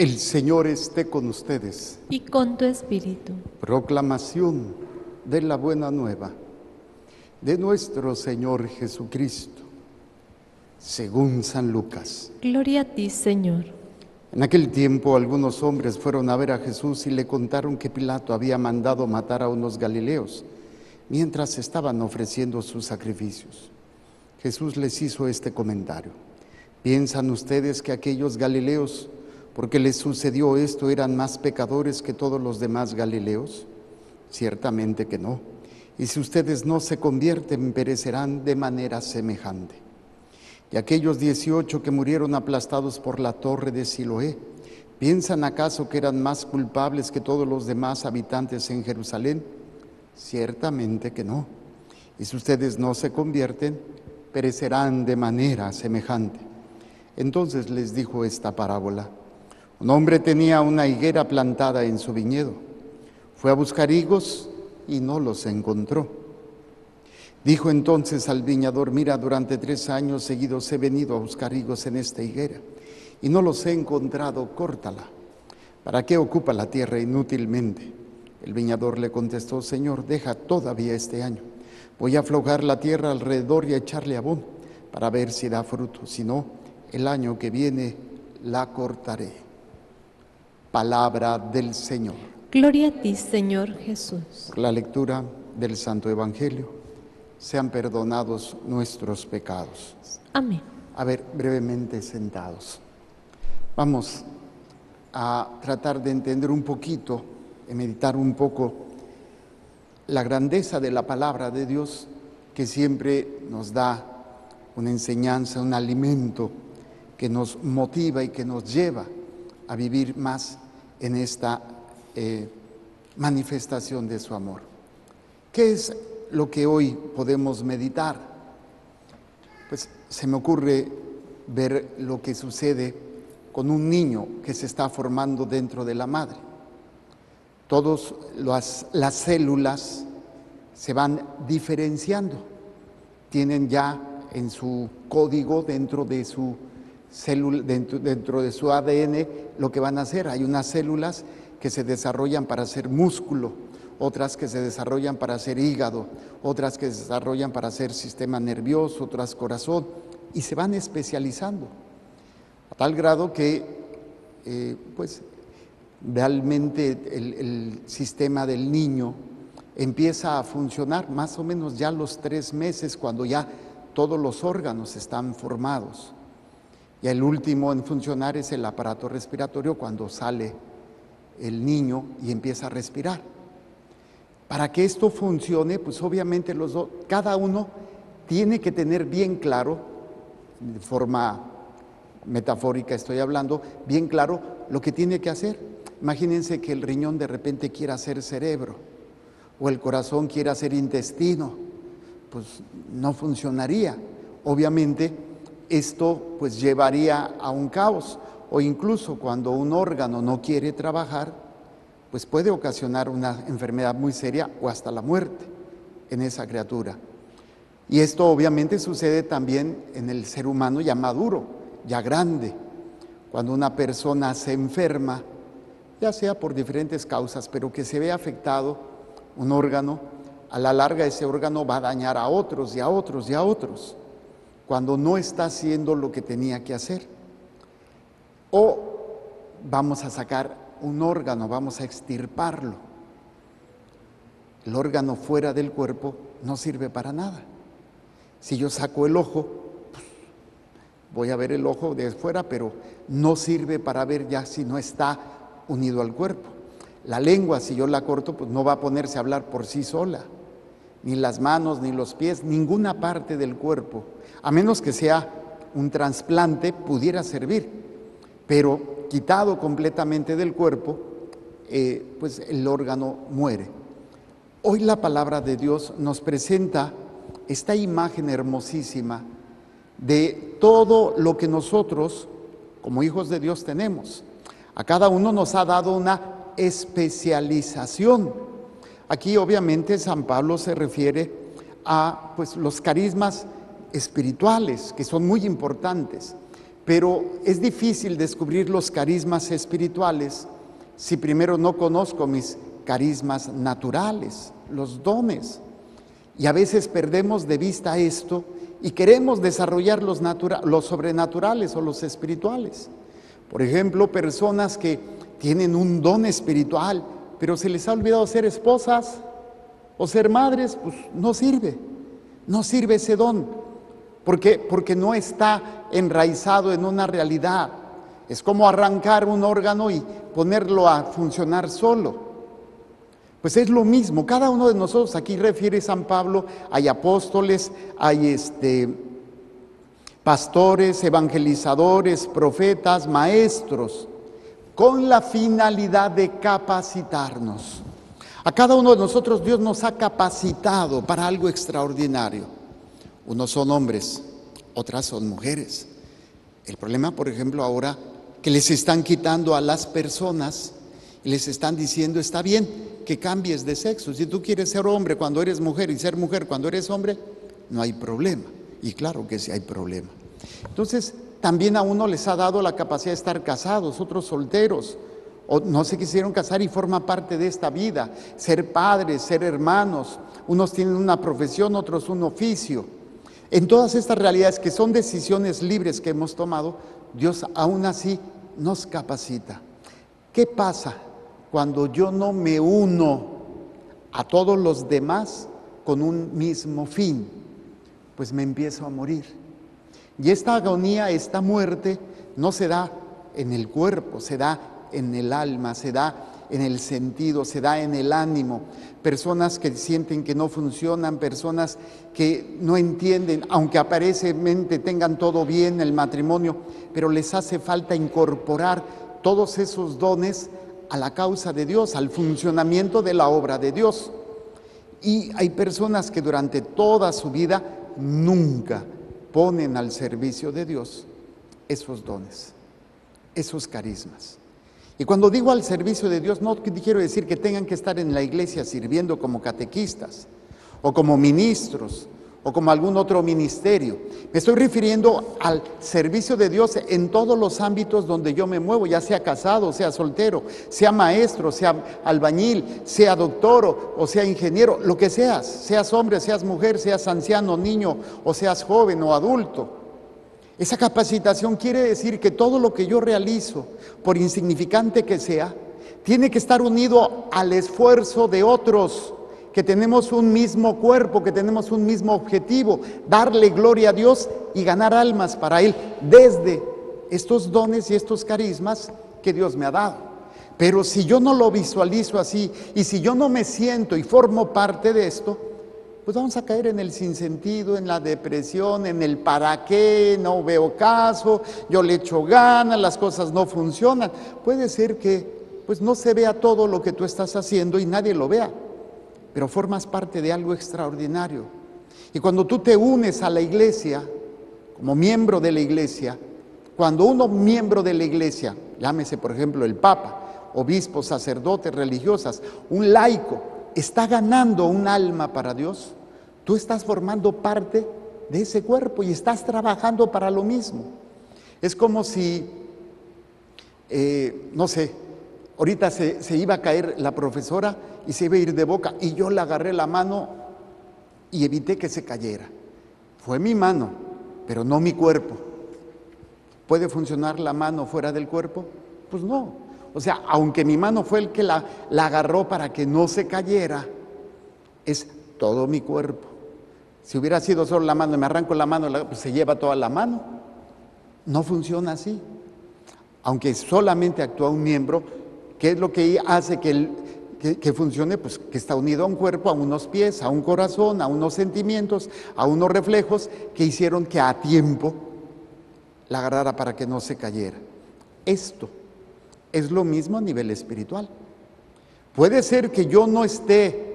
El Señor esté con ustedes. Y con tu espíritu. Proclamación de la buena nueva de nuestro Señor Jesucristo, según San Lucas. Gloria a ti, Señor. En aquel tiempo algunos hombres fueron a ver a Jesús y le contaron que Pilato había mandado matar a unos galileos mientras estaban ofreciendo sus sacrificios. Jesús les hizo este comentario: ¿piensan ustedes que aquellos galileos, porque les sucedió esto, eran más pecadores que todos los demás galileos? Ciertamente que no. Y si ustedes no se convierten, perecerán de manera semejante. Y aquellos 18 que murieron aplastados por la torre de Siloé, ¿piensan acaso que eran más culpables que todos los demás habitantes en Jerusalén? Ciertamente que no. Y si ustedes no se convierten, perecerán de manera semejante. Entonces les dijo esta parábola: un hombre tenía una higuera plantada en su viñedo. Fue a buscar higos y no los encontró. Dijo entonces al viñador: mira, durante 3 años seguidos he venido a buscar higos en esta higuera y no los he encontrado, córtala. ¿Para qué ocupa la tierra inútilmente? El viñador le contestó: Señor, deja todavía este año. Voy a aflojar la tierra alrededor y a echarle abono para ver si da fruto. Si no, el año que viene la cortaré. Palabra del Señor. Gloria a ti, Señor Jesús. Por la lectura del Santo Evangelio, sean perdonados nuestros pecados. Amén. A ver, brevemente sentados. Vamos a tratar de entender un poquito, de meditar un poco la grandeza de la palabra de Dios, que siempre nos da una enseñanza, un alimento que nos motiva y que nos lleva a vivir más en esta manifestación de su amor. ¿Qué es lo que hoy podemos meditar? Pues se me ocurre ver lo que sucede con un niño que se está formando dentro de la madre. Todas las células se van diferenciando, tienen ya en su código dentro de su célula, dentro de su ADN, lo que van a hacer. Hay unas células que se desarrollan para hacer músculo, otras que se desarrollan para hacer hígado, otras que se desarrollan para hacer sistema nervioso, otras corazón, y se van especializando a tal grado que pues realmente el sistema del niño empieza a funcionar más o menos ya a los 3 meses, cuando ya todos los órganos están formados. Y el último en funcionar es el aparato respiratorio, cuando sale el niño y empieza a respirar. Para que esto funcione, pues obviamente cada uno tiene que tener bien claro, de forma metafórica estoy hablando, bien claro lo que tiene que hacer. Imagínense que el riñón de repente quiera ser cerebro, o el corazón quiera ser intestino, pues no funcionaría. Obviamente esto pues llevaría a un caos, o incluso cuando un órgano no quiere trabajar, pues puede ocasionar una enfermedad muy seria o hasta la muerte en esa criatura. Y esto obviamente sucede también en el ser humano ya maduro, ya grande. Cuando una persona se enferma, ya sea por diferentes causas, pero que se ve afectado un órgano, a la larga ese órgano va a dañar a otros y a otros y a otros, cuando no está haciendo lo que tenía que hacer. O vamos a sacar un órgano, vamos a extirparlo. El órgano fuera del cuerpo no sirve para nada. Si yo saco el ojo, pues voy a ver el ojo de fuera, pero no sirve para ver ya si no está unido al cuerpo. La lengua, si yo la corto, pues no va a ponerse a hablar por sí sola. Ni las manos, ni los pies, ninguna parte del cuerpo, a menos que sea un trasplante, pudiera servir, pero quitado completamente del cuerpo, pues el órgano muere. Hoy la palabra de Dios nos presenta esta imagen hermosísima de todo lo que nosotros, como hijos de Dios, tenemos. A cada uno nos ha dado una especialización. Aquí obviamente San Pablo se refiere a pues los carismas espirituales, que son muy importantes, pero es difícil descubrir los carismas espirituales si primero no conozco mis carismas naturales, los dones. Y a veces perdemos de vista esto y queremos desarrollar los sobrenaturales o los espirituales. Por ejemplo, personas que tienen un don espiritual, pero se les ha olvidado ser esposas o ser madres, pues no sirve ese don, porque no está enraizado en una realidad. Es como arrancar un órgano y ponerlo a funcionar solo. Pues es lo mismo, cada uno de nosotros, aquí refiere San Pablo, hay apóstoles, hay pastores, evangelizadores, profetas, maestros, con la finalidad de capacitarnos. A cada uno de nosotros Dios nos ha capacitado para algo extraordinario. Unos son hombres, otras son mujeres. El problema, por ejemplo, ahora que les están quitando a las personas y les están diciendo, está bien que cambies de sexo. Si tú quieres ser hombre cuando eres mujer y ser mujer cuando eres hombre, no hay problema. Y claro que sí hay problema. Entonces, también a uno les ha dado la capacidad de estar casados, otros solteros, o no se quisieron casar y forma parte de esta vida, ser padres, ser hermanos, unos tienen una profesión, otros un oficio. En todas estas realidades que son decisiones libres que hemos tomado, Dios aún así nos capacita. ¿Qué pasa cuando yo no me uno a todos los demás con un mismo fin? Pues me empiezo a morir. Y esta agonía, esta muerte, no se da en el cuerpo, se da en el alma, se da en el sentido, se da en el ánimo. Personas que sienten que no funcionan, personas que no entienden, aunque aparentemente tengan todo bien el matrimonio, pero les hace falta incorporar todos esos dones a la causa de Dios, al funcionamiento de la obra de Dios. Y hay personas que durante toda su vida nunca ponen al servicio de Dios esos dones, esos carismas. Y cuando digo al servicio de Dios, no quiero decir que tengan que estar en la iglesia sirviendo como catequistas, o como ministros, o como algún otro ministerio. Me estoy refiriendo al servicio de Dios en todos los ámbitos donde yo me muevo, ya sea casado, sea soltero, sea maestro, sea albañil, sea doctor o sea ingeniero, lo que seas hombre, seas mujer, seas anciano, niño, o seas joven o adulto. Esa capacitación quiere decir que todo lo que yo realizo, por insignificante que sea, tiene que estar unido al esfuerzo de otros, que tenemos un mismo cuerpo, que tenemos un mismo objetivo, darle gloria a Dios y ganar almas para Él, desde estos dones y estos carismas que Dios me ha dado. Pero si yo no lo visualizo así, y si yo no me siento y formo parte de esto, pues vamos a caer en el sinsentido, en la depresión, en el para qué, no veo caso, yo le echo ganas, las cosas no funcionan. Puede ser que pues no se vea todo lo que tú estás haciendo y nadie lo vea, pero formas parte de algo extraordinario. Y cuando tú te unes a la iglesia, como miembro de la iglesia, cuando uno miembro de la iglesia, llámese por ejemplo el Papa, obispos, sacerdotes, religiosas, un laico, está ganando un alma para Dios, tú estás formando parte de ese cuerpo y estás trabajando para lo mismo. Es como si, no sé, ahorita se iba a caer la profesora y se iba a ir de boca y yo le agarré la mano y evité que se cayera. Fue mi mano, pero no mi cuerpo. ¿Puede funcionar la mano fuera del cuerpo? Pues no. O sea, aunque mi mano fue el que la agarró para que no se cayera, es todo mi cuerpo. Si hubiera sido solo la mano, me arranco la mano, pues se lleva toda la mano. No funciona así. Aunque solamente actúa un miembro, ¿qué es lo que hace que funcione? Pues que está unido a un cuerpo, a unos pies, a un corazón, a unos sentimientos, a unos reflejos que hicieron que a tiempo la agarrara para que no se cayera. Esto es lo mismo a nivel espiritual. Puede ser que yo no esté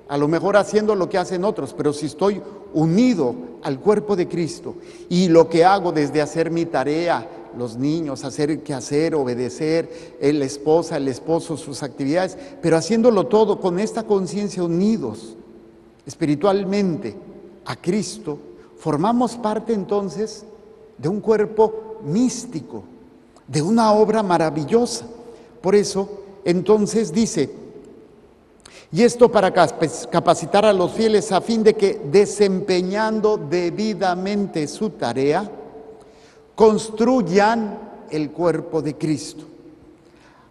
a lo mejor haciendo lo que hacen otros, pero si estoy unido al cuerpo de Cristo y lo que hago desde hacer mi tarea, los niños, hacer el quehacer, obedecer, la esposa, el esposo, sus actividades, pero haciéndolo todo con esta conciencia unidos espiritualmente a Cristo, formamos parte entonces de un cuerpo místico, de una obra maravillosa. Por eso, entonces dice, y esto para capacitar a los fieles a fin de que, desempeñando debidamente su tarea, construyan el cuerpo de Cristo,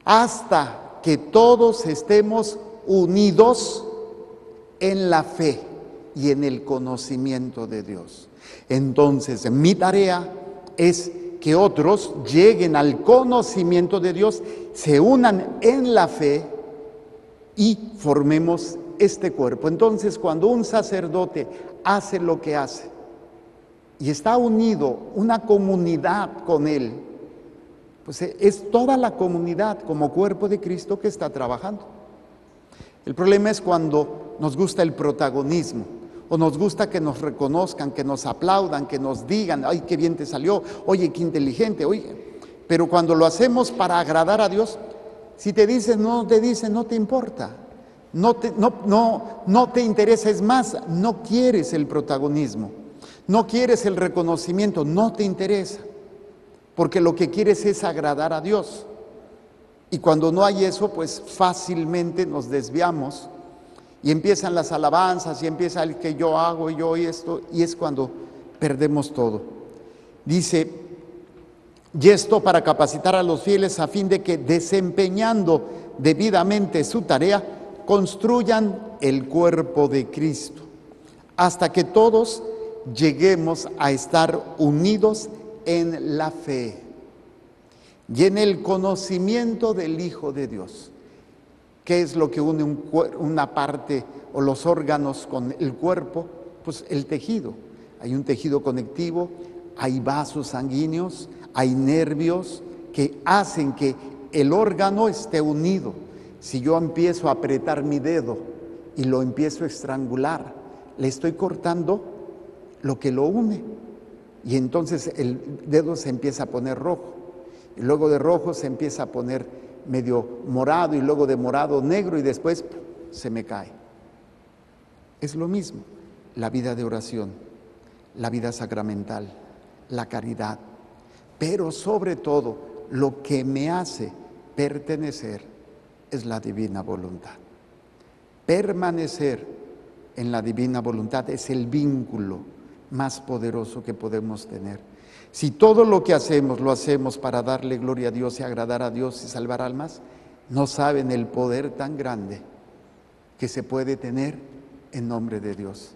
hasta que todos estemos unidos en la fe y en el conocimiento de Dios. Entonces, mi tarea es que otros lleguen al conocimiento de Dios, se unan en la fe y formemos este cuerpo. Entonces, cuando un sacerdote hace lo que hace y está unido una comunidad con él, pues es toda la comunidad como cuerpo de Cristo que está trabajando. El problema es cuando nos gusta el protagonismo, o nos gusta que nos reconozcan, que nos aplaudan, que nos digan, ay, qué bien te salió, oye, qué inteligente, oye. Pero cuando lo hacemos para agradar a Dios, si te dicen, no te dicen, no te importa, no te interesa, es más, no quieres el protagonismo, no quieres el reconocimiento, no te interesa, porque lo que quieres es agradar a Dios. Y cuando no hay eso, pues fácilmente nos desviamos y empiezan las alabanzas y empieza el que yo hago y yo esto, y es cuando perdemos todo. Dice, y esto para capacitar a los fieles a fin de que, desempeñando debidamente su tarea, construyan el cuerpo de Cristo, hasta que todos lleguemos a estar unidos en la fe y en el conocimiento del Hijo de Dios. ¿Qué es lo que une una parte o los órganos con el cuerpo? Pues el tejido. Hay un tejido conectivo, hay vasos sanguíneos, hay nervios que hacen que el órgano esté unido. Si yo empiezo a apretar mi dedo y lo empiezo a estrangular, le estoy cortando lo que lo une. Y entonces el dedo se empieza a poner rojo. Y luego de rojo se empieza a poner medio morado y luego de morado negro y después se me cae. Es lo mismo la vida de oración, la vida sacramental, la caridad, pero sobre todo lo que me hace pertenecer es la divina voluntad. Permanecer en la divina voluntad es el vínculo más poderoso que podemos tener. Si todo lo que hacemos lo hacemos para darle gloria a Dios y agradar a Dios y salvar almas, no saben el poder tan grande que se puede tener en nombre de Dios.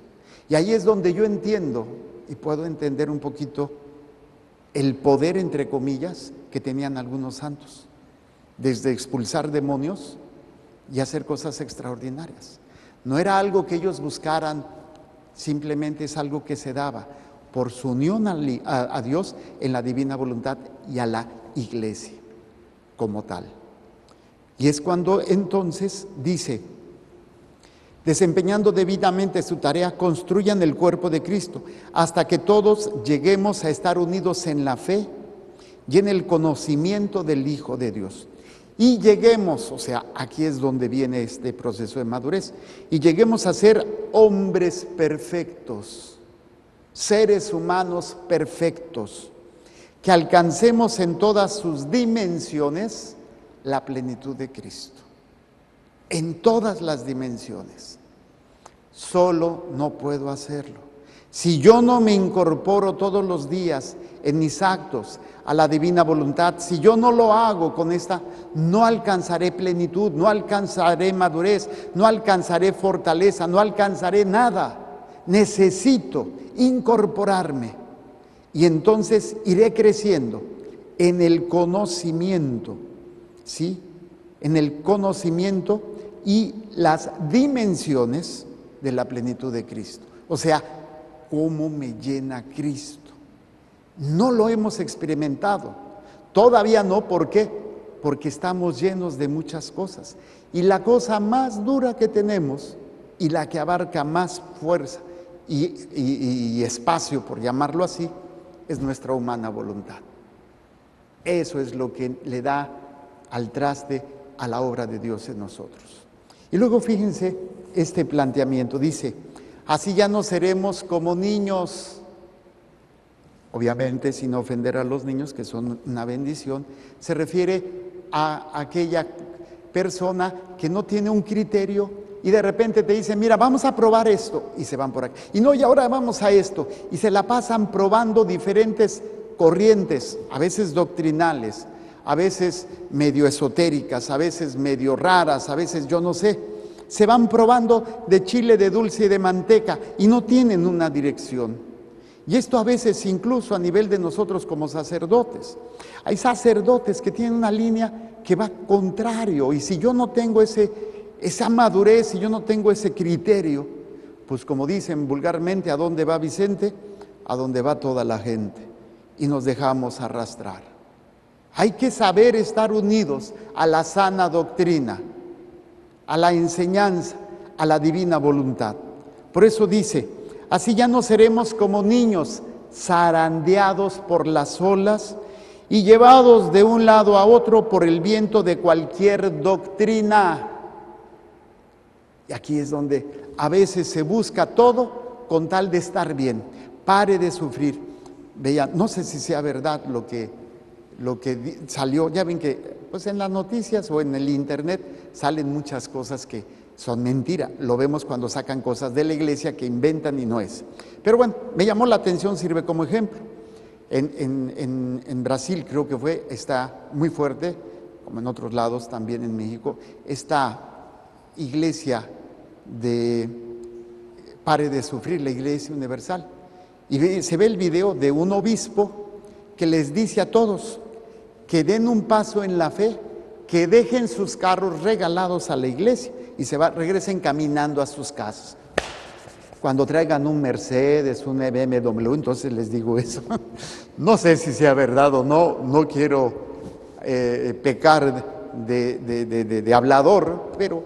Y ahí es donde yo entiendo y puedo entender un poquito el poder, entre comillas, que tenían algunos santos, desde expulsar demonios y hacer cosas extraordinarias. No era algo que ellos buscaran, simplemente es algo que se daba por su unión a Dios en la divina voluntad y a la iglesia como tal. Y es cuando entonces dice, desempeñando debidamente su tarea, construyan el cuerpo de Cristo, hasta que todos lleguemos a estar unidos en la fe y en el conocimiento del Hijo de Dios. Y lleguemos, o sea, aquí es donde viene este proceso de madurez, y lleguemos a ser hombres perfectos, seres humanos perfectos, que alcancemos en todas sus dimensiones la plenitud de Cristo, en todas las dimensiones. Solo no puedo hacerlo. Si yo no me incorporo todos los días en mis actos a la divina voluntad, si yo no lo hago con esta, no alcanzaré plenitud, no alcanzaré madurez, no alcanzaré fortaleza, no alcanzaré nada. Necesito incorporarme y entonces iré creciendo en el conocimiento, ¿sí? En el conocimiento y las dimensiones de la plenitud de Cristo. O sea, ¿cómo me llena Cristo? No lo hemos experimentado, todavía no. ¿Por qué? Porque estamos llenos de muchas cosas. Y la cosa más dura que tenemos y la que abarca más fuerza y espacio, por llamarlo así, es nuestra humana voluntad. Eso es lo que le da al traste a la obra de Dios en nosotros. Y luego fíjense este planteamiento, dice, así ya no seremos como niños obviamente sin ofender a los niños, que son una bendición, se refiere a aquella persona que no tiene un criterio y de repente te dicen, mira, vamos a probar esto, y se van por aquí. Y no, y ahora vamos a esto, y se la pasan probando diferentes corrientes, a veces doctrinales, a veces medio esotéricas, a veces medio raras, a veces yo no sé. Se van probando de chile, de dulce y de manteca y no tienen una dirección. Y esto a veces incluso a nivel de nosotros como sacerdotes. Hay sacerdotes que tienen una línea que va contrario, y si yo no tengo esa madurez, si yo no tengo ese criterio, pues como dicen vulgarmente, ¿a dónde va Vicente? A donde va toda la gente, y nos dejamos arrastrar. Hay que saber estar unidos a la sana doctrina, a la enseñanza, a la divina voluntad. Por eso dice, así ya no seremos como niños zarandeados por las olas y llevados de un lado a otro por el viento de cualquier doctrina. Y aquí es donde a veces se busca todo con tal de estar bien. Pare de sufrir. Vean, no sé si sea verdad lo que salió. Ya ven que pues en las noticias o en el internet salen muchas cosas que son mentira. Lo vemos cuando sacan cosas de la iglesia que inventan y no es. Pero bueno, me llamó la atención, sirve como ejemplo. En Brasil creo que está muy fuerte, como en otros lados, también en México, esta iglesia de Pare de Sufrir, la Iglesia Universal. Y se ve el video de un obispo que les dice a todos que den un paso en la fe, que dejen sus carros regalados a la iglesia y regresen caminando a sus casas. Cuando traigan un Mercedes, un BMW, entonces les digo eso. No sé si sea verdad o no, no quiero pecar de hablador, pero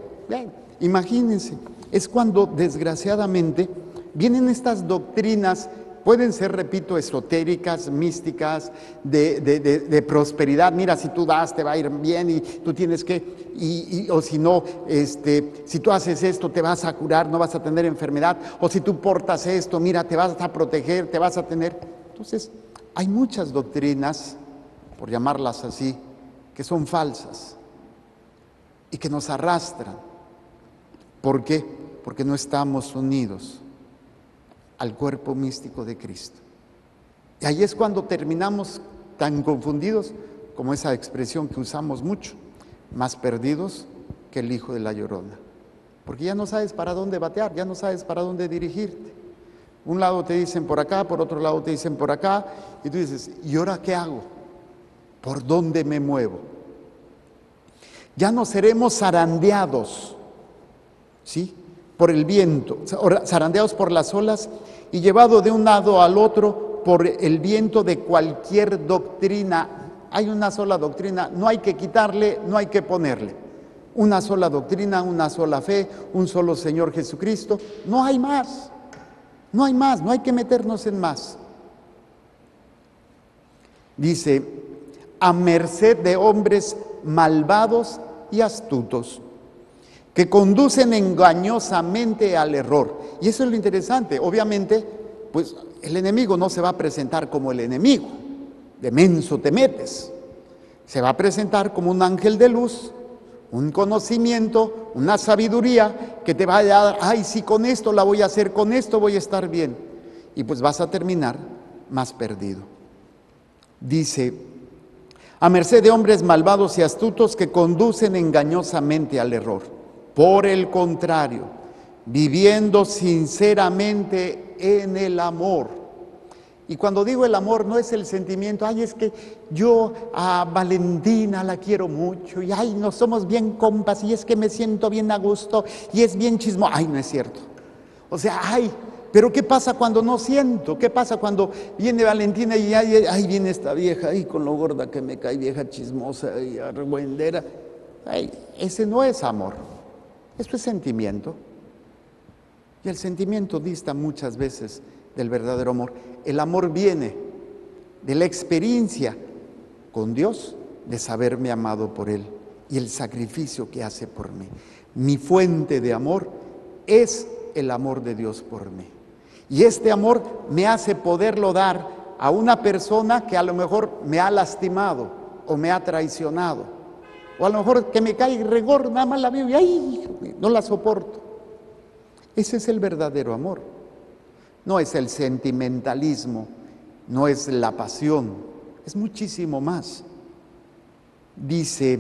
imagínense, es cuando desgraciadamente vienen estas doctrinas, pueden ser, repito, esotéricas, místicas, de prosperidad. Mira, si tú das, te va a ir bien y tú tienes que, o si no, si tú haces esto, te vas a curar, no vas a tener enfermedad, o si tú portas esto, mira, te vas a proteger, te vas a tener. Entonces, hay muchas doctrinas, por llamarlas así, que son falsas y que nos arrastran. ¿Por qué? Porque no estamos unidos al cuerpo místico de Cristo. Y ahí es cuando terminamos tan confundidos como esa expresión que usamos mucho, más perdidos que el hijo de la Llorona. Porque ya no sabes para dónde batear, ya no sabes para dónde dirigirte. Un lado te dicen por acá, por otro lado te dicen por acá, y tú dices, ¿y ahora qué hago? ¿Por dónde me muevo? Ya no seremos zarandeados, ¿sí?, por el viento, zarandeados por las olas y llevados de un lado al otro por el viento de cualquier doctrina. Hay una sola doctrina, no hay que quitarle, no hay que ponerle. Una sola doctrina, una sola fe, un solo Señor Jesucristo. No hay más, no hay más, no hay que meternos en más. Dice, a merced de hombres malvados y astutos, que conducen engañosamente al error. Y eso es lo interesante. Obviamente, pues el enemigo no se va a presentar como el enemigo, de menso te metes. Se va a presentar como un ángel de luz, un conocimiento, una sabiduría que te va a dar, ay, sí, con esto la voy a hacer, con esto voy a estar bien. Y pues vas a terminar más perdido. Dice, a merced de hombres malvados y astutos que conducen engañosamente al error. Por el contrario, viviendo sinceramente en el amor. Y cuando digo el amor no es el sentimiento, ay, es que yo a Valentina la quiero mucho y ay, no somos bien compas y es que me siento bien a gusto y es bien chismoso. Ay, no es cierto. O sea, ay, pero ¿qué pasa cuando no siento? ¿Qué pasa cuando viene Valentina y ay, viene esta vieja, ay, con lo gorda que me cae, vieja chismosa y argüendera? Ay, ese no es amor. Esto es sentimiento. Y el sentimiento dista muchas veces del verdadero amor. El amor viene de la experiencia con Dios, de saberme amado por Él y el sacrificio que hace por mí. Mi fuente de amor es el amor de Dios por mí. Y este amor me hace poderlo dar a una persona que a lo mejor me ha lastimado o me ha traicionado, o a lo mejor que me cae rigor, nada más la veo y ¡ay! No la soporto. Ese es el verdadero amor. No es el sentimentalismo, no es la pasión, es muchísimo más. Dice,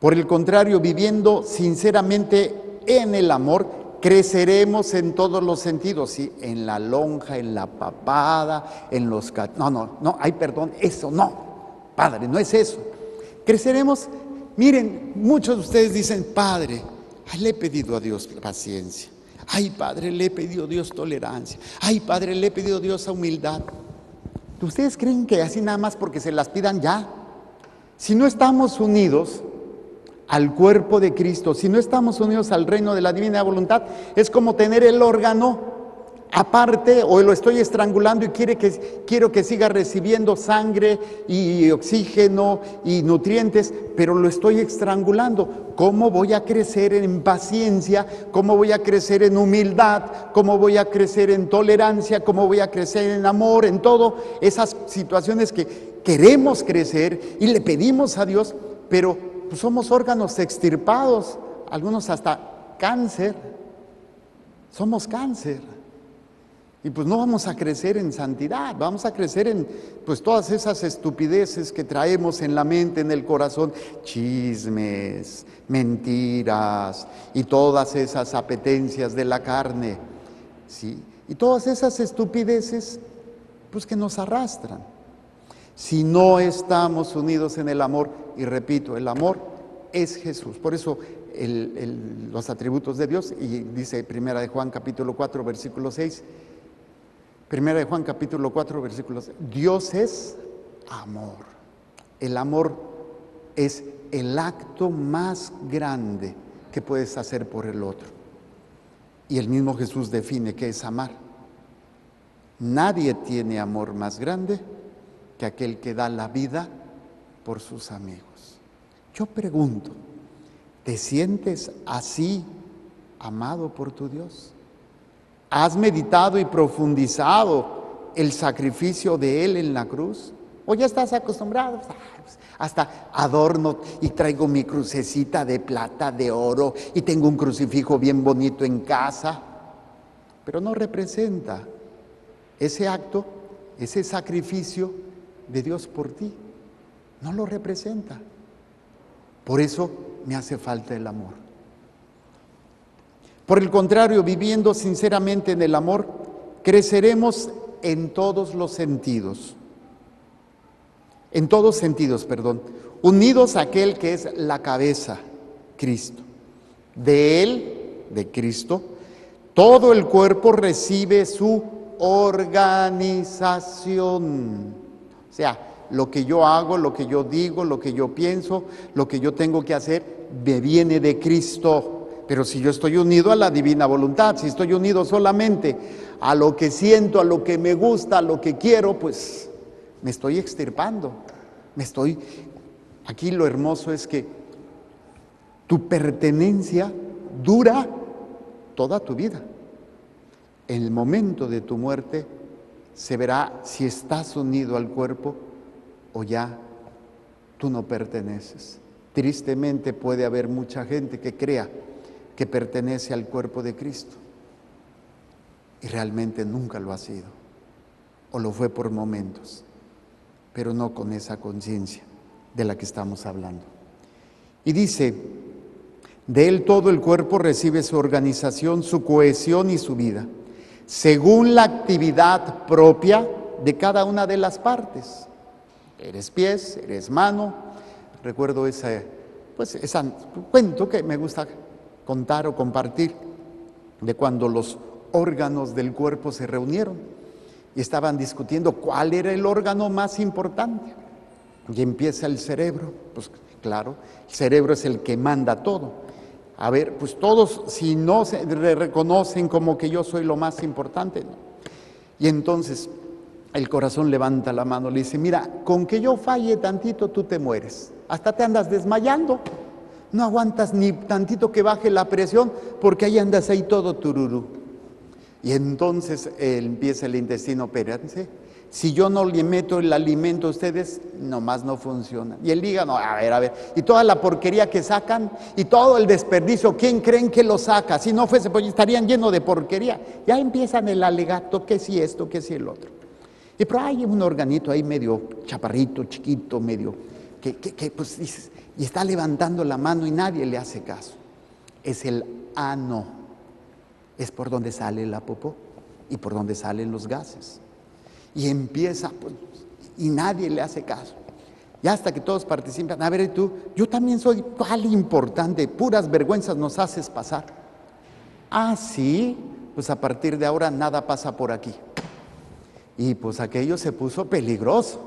por el contrario, viviendo sinceramente en el amor, creceremos en todos los sentidos, ¿sí? En la lonja, en la papada, en los... No, ay, perdón, eso no, Padre, no es eso. Creceremos, miren, muchos de ustedes dicen, Padre, le he pedido a Dios paciencia. Ay, Padre, le he pedido a Dios tolerancia. Ay, Padre, le he pedido a Dios humildad. ¿Ustedes creen que así nada más porque se las pidan ya? Si no estamos unidos al cuerpo de Cristo, si no estamos unidos al reino de la divina voluntad, es como tener el órgano aparte, o lo estoy estrangulando y quiero que siga recibiendo sangre y oxígeno y nutrientes, pero lo estoy estrangulando. ¿Cómo voy a crecer en paciencia? ¿Cómo voy a crecer en humildad? ¿Cómo voy a crecer en tolerancia? ¿Cómo voy a crecer en amor? En todo esas situaciones que queremos crecer y le pedimos a Dios, pero pues somos órganos extirpados, algunos hasta cáncer, somos cáncer. Y pues no vamos a crecer en santidad, vamos a crecer en pues todas esas estupideces que traemos en la mente, en el corazón, chismes, mentiras y todas esas apetencias de la carne, ¿sí? Y todas esas estupideces pues que nos arrastran. Si no estamos unidos en el amor, y repito, el amor es Jesús. Por eso los atributos de Dios, y dice 1 de Juan capítulo 4, versículo 6, 1 de Juan capítulo 4, versículo 6, Dios es amor. El amor es el acto más grande que puedes hacer por el otro. Y el mismo Jesús define qué es amar. Nadie tiene amor más grande que aquel que da la vida por sus amigos. Yo pregunto, ¿te sientes así amado por tu Dios? ¿Has meditado y profundizado el sacrificio de Él en la cruz? ¿O ya estás acostumbrado? Hasta adorno y traigo mi crucecita de plata, de oro, y tengo un crucifijo bien bonito en casa. Pero no representa ese acto, ese sacrificio de Dios por ti. No lo representa. Por eso me hace falta el amor. Por el contrario, viviendo sinceramente en el amor, creceremos en todos los sentidos. En todos sentidos, unidos a aquel que es la cabeza, Cristo. De Él, de Cristo, todo el cuerpo recibe su organización. O sea, lo que yo hago, lo que yo digo, lo que yo pienso, lo que yo tengo que hacer, me viene de Cristo. Pero si yo estoy unido a la divina voluntad, si estoy unido solamente a lo que siento, a lo que me gusta, a lo que quiero, pues me estoy extirpando. Aquí lo hermoso es que tu pertenencia dura toda tu vida. En el momento de tu muerte se verá si estás unido al cuerpo o ya tú no perteneces. Tristemente puede haber mucha gente que crea que pertenece al cuerpo de Cristo y realmente nunca lo ha sido, o lo fue por momentos, pero no con esa conciencia de la que estamos hablando. Y dice, de Él todo el cuerpo recibe su organización, su cohesión y su vida, según la actividad propia de cada una de las partes. Eres pies, eres mano. Recuerdo ese cuento que me gusta contar o compartir, de cuando los órganos del cuerpo se reunieron y estaban discutiendo cuál era el órgano más importante. Y empieza el cerebro. Pues claro, el cerebro es el que manda todo. A ver, pues todos, si no se reconocen como que yo soy lo más importante, ¿no? Y entonces el corazón levanta la mano, le dice, mira, con que yo falle tantito tú te mueres, hasta te andas desmayando. No aguantas ni tantito que baje la presión, porque ahí andas ahí todo tururú. Y entonces empieza el intestino, espérense, si yo no le meto el alimento a ustedes, nomás no funciona. Y el hígado, a ver, y toda la porquería que sacan y todo el desperdicio, ¿quién creen que lo saca? Si no fuese, pues estarían llenos de porquería. Ya empiezan el alegato, que si esto, que si el otro. Y pero hay un organito ahí medio chaparrito, chiquito, medio, que pues dices, y está levantando la mano y nadie le hace caso. Es el ano, es por donde sale la popó y por donde salen los gases. Y empieza, pues, y nadie le hace caso. Y hasta que todos participan, a ver, tú, yo también soy cuál importante, puras vergüenzas nos haces pasar. Ah, sí, pues a partir de ahora nada pasa por aquí. Y pues aquello se puso peligroso.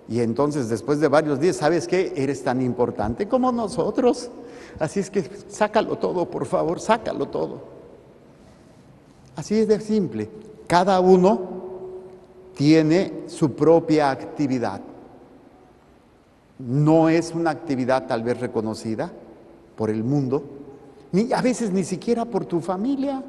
Y entonces después de varios días, ¿sabes qué? Eres tan importante como nosotros. Así es que sácalo todo, por favor, sácalo todo. Así es de simple. Cada uno tiene su propia actividad. No es una actividad tal vez reconocida por el mundo, ni a veces ni siquiera por tu familia.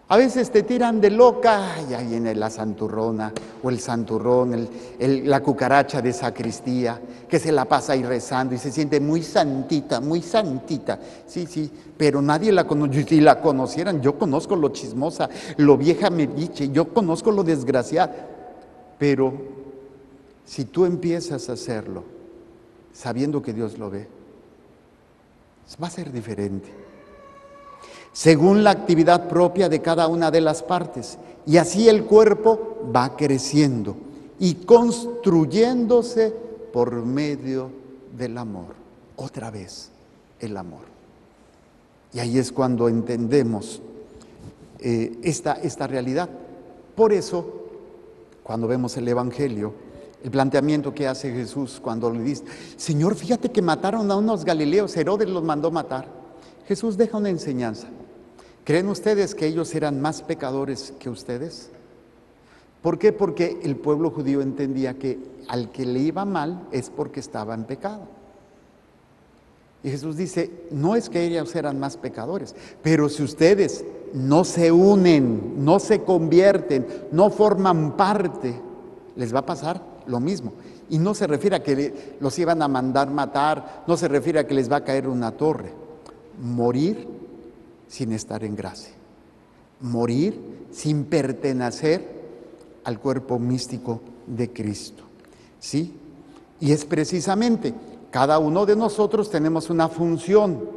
A veces te tiran de loca, y ahí viene la santurrona o el santurrón, la cucaracha de sacristía, que se la pasa ahí rezando y se siente muy santita, muy santita. Sí, pero nadie la conoce. Si la conocieran, yo conozco lo chismosa, lo vieja mediche, yo conozco lo desgraciada. Pero si tú empiezas a hacerlo, sabiendo que Dios lo ve, va a ser diferente. Según la actividad propia de cada una de las partes. Y así el cuerpo va creciendo y construyéndose por medio del amor. Otra vez, el amor. Y ahí es cuando entendemos esta realidad. Por eso, cuando vemos el Evangelio, el planteamiento que hace Jesús cuando le dice, Señor, fíjate que mataron a unos galileos, Herodes los mandó matar. Jesús deja una enseñanza. ¿Creen ustedes que ellos eran más pecadores que ustedes? ¿Por qué? Porque el pueblo judío entendía que al que le iba mal es porque estaba en pecado. Y Jesús dice, no es que ellos eran más pecadores, pero si ustedes no se unen, no se convierten, no forman parte, les va a pasar lo mismo. Y no se refiere a que los iban a mandar matar, no se refiere a que les va a caer una torre. Morir sin estar en gracia, morir sin pertenecer al cuerpo místico de Cristo, ¿sí? Y es precisamente, cada uno de nosotros tenemos una función.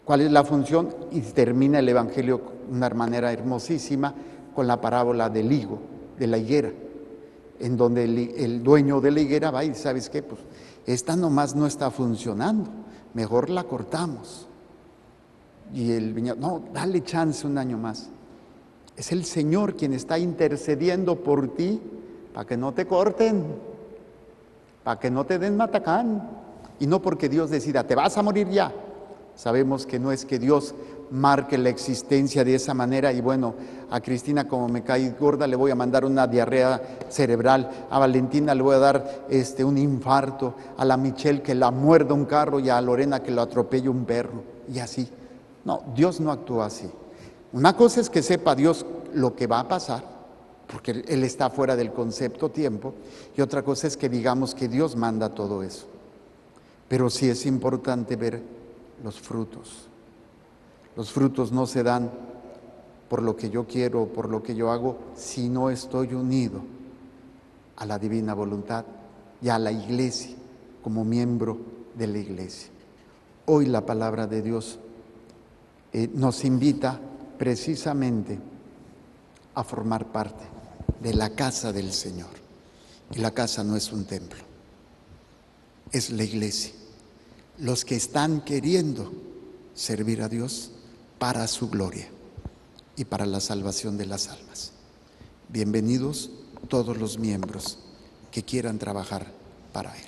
¿Cuál es la función? Y termina el Evangelio de una manera hermosísima con la parábola del higo, de la higuera, en donde el dueño de la higuera va y dice, ¿sabes qué? Pues esta nomás no está funcionando, mejor la cortamos. Y el viñador, no, dale chance un año más. Es el Señor quien está intercediendo por ti para que no te corten, para que no te den matacán. Y no porque Dios decida, te vas a morir ya. Sabemos que no es que Dios marque la existencia de esa manera. Y bueno, a Cristina, como me cae gorda, le voy a mandar una diarrea cerebral. A Valentina le voy a dar un infarto. A la Michelle que la muerda un carro y a Lorena que lo atropelle un perro. Y así. No, Dios no actúa así. Una cosa es que sepa Dios lo que va a pasar, porque Él está fuera del concepto tiempo, y otra cosa es que digamos que Dios manda todo eso. Pero sí es importante ver los frutos. Los frutos no se dan por lo que yo quiero o por lo que yo hago, si no estoy unido a la divina voluntad y a la iglesia como miembro de la iglesia. Hoy la palabra de Dios nos invita precisamente a formar parte de la casa del Señor. Y la casa no es un templo, es la iglesia. Los que están queriendo servir a Dios para su gloria y para la salvación de las almas. Bienvenidos todos los miembros que quieran trabajar para Él.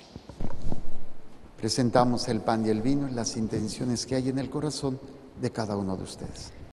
Presentamos el pan y el vino y las intenciones que hay en el corazón de cada uno de ustedes.